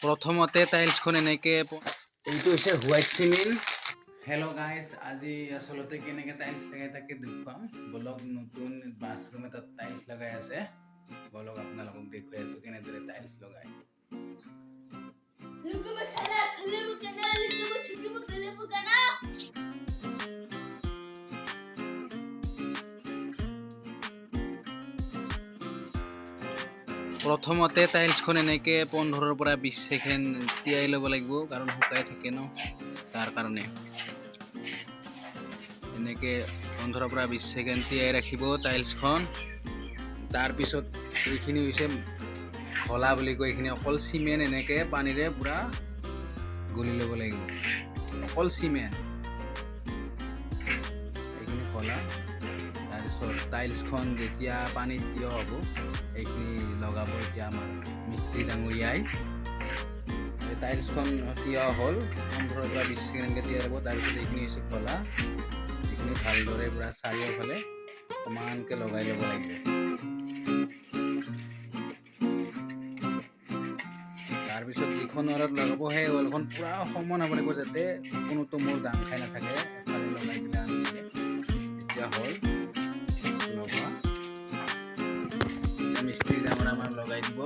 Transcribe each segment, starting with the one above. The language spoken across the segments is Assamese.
প্ৰথমতে টাইলছখন এনেকে এইটো হৈছে হোৱাইট সিমেন্ট। হেল্ল' গাইজ, আজি আসলতে কেনেকৈ টাইলছ লগাই তাকে দেখুৱাম। বলক, নতুন বাথৰুম এটাত টাইলছ লগাই আছে। বলক আপোনালোকক দেখুৱাই আছো কেনেদৰে টাইলছ লগাই। প্ৰথমতে টাইলছখন এনেকে 15 পৰা 20 সেকেন্ড তিয়াই ল'ব লাগিব, কাৰণ শুকাই থাকে ন, তাৰ কাৰণে এনেকে 15 পৰা 20 সেকেন্ড তিয়াই ৰাখিব টাইলছখন। তাৰপিছত এইখিনি হৈছে খলা বুলি কয়, এইখিনি অকল সিমেন্ট এনেকে পানীৰে পুৰা গুলি ল'ব লাগিব, অকল সিমেন্ট এইখিনি খলা। তাৰপিছত টাইলছখন যেতিয়া পানীত তিয় হ'ব এইখিনি লগাব। এতিয়া আমাৰ মিস্ত্ৰী ডাঙৰীয়াই টাইলছখন তিয় হ'ল, 15 পৰা 20 সেকেন্ডকৈ তিয়াই ল'ব। তাৰপিছত এইখিনি হৈছে খলা, এইখিনি ভালদৰে পুৰা চাৰিওফালে সমানকৈ লগাই ল'ব লাগিব। তাৰপিছত যিখন ৱালত লগাব সেই ৱালখন পুৰা সমান হ'ব লাগিব, যাতে কোনোটো মোৰ দাং খাই নাথাকে। এফালে লগাই দিলে আনফালে। এতিয়া হ'ল লগোৱা, মিস্ত্ৰী ডাঙৰ আমাৰ লগাই দিব।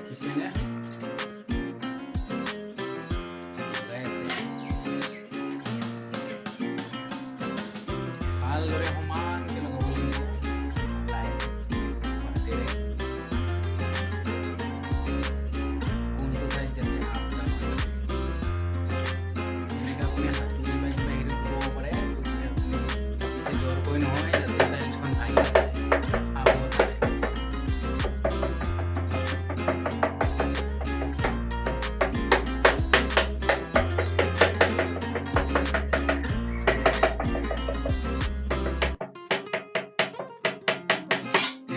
দেখিছেনে? লগাই আছে ভালদৰে সমানকৈ লগাব লাগিব।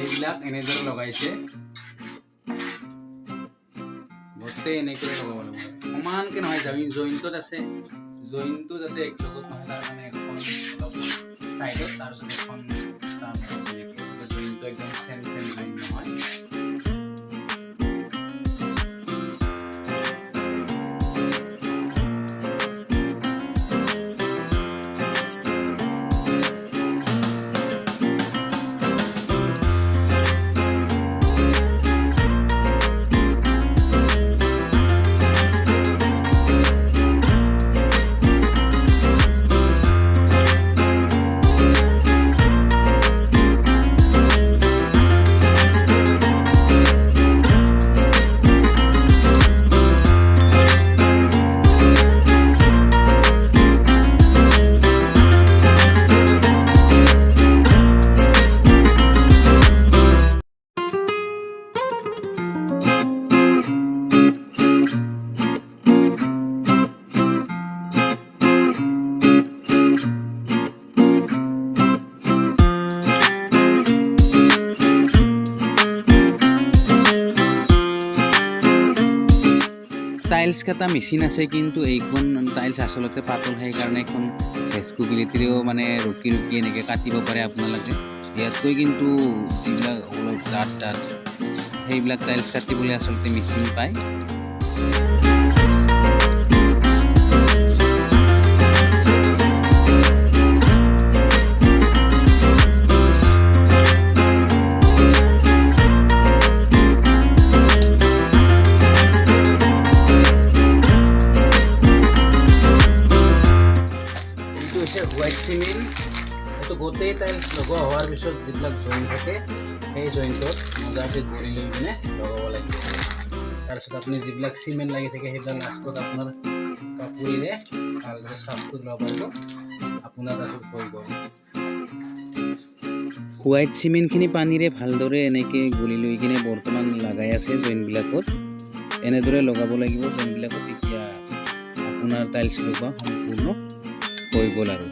এইবিলাক এনেদৰে লগাইছে, গোটেই এনেকৈ লগাব লাগিব। সমানকৈ নহয়, জইণ্টত আছে, জইণ্টটো যাতে এক লগত নহয় তাৰ কাৰণে এখন চাইডত, তাৰপিছত এখন জইণ্টটো একদম চেম জইণ্ট নহয়। টাইলছ কাটা মেচিন আছে, কিন্তু এইখন টাইলছ আচলতে পাতল, সেইকাৰণে এখন ভেস্কুবিলিটিৰেও মানে ৰখি এনেকৈ কাটিব পাৰে আপোনালোকে। ইয়াতকৈ কিন্তু যিবিলাক অলপ ডাঠ সেইবিলাক টাইলছ কাটিবলৈ আচলতে মেচিন পায়। হোৱাইট সিমেন্ট, এইটো গোটেই টাইলছ লগোৱা হোৱাৰ পিছত যিবিলাক জইণ্ট থাকে সেই জইণ্টত মজাকৈ ঘূৰি লৈ কিনে লগাব লাগিব। তাৰপিছত আপুনি যিবিলাক সিমেন্ট লাগি থাকে সেইবিলাক লাষ্টত আপোনাৰ কাপোৰেৰে ভালদৰে চাফ কৰি ল'ব পাৰিব, আপোনাৰ তাৰপিছত হৈ গ'ল। হোৱাইট সিমেন্টখিনি পানীৰে ভালদৰে এনেকৈ গুলি লৈ কিনে বৰ্তমান লগাই আছে জইণ্টবিলাকত। এনেদৰে লগাব লাগিব জইণ্টবিলাকত, তেতিয়া আপোনাৰ টাইলছ লগোৱা সম্পূৰ্ণ হৈ গ'ল আৰু।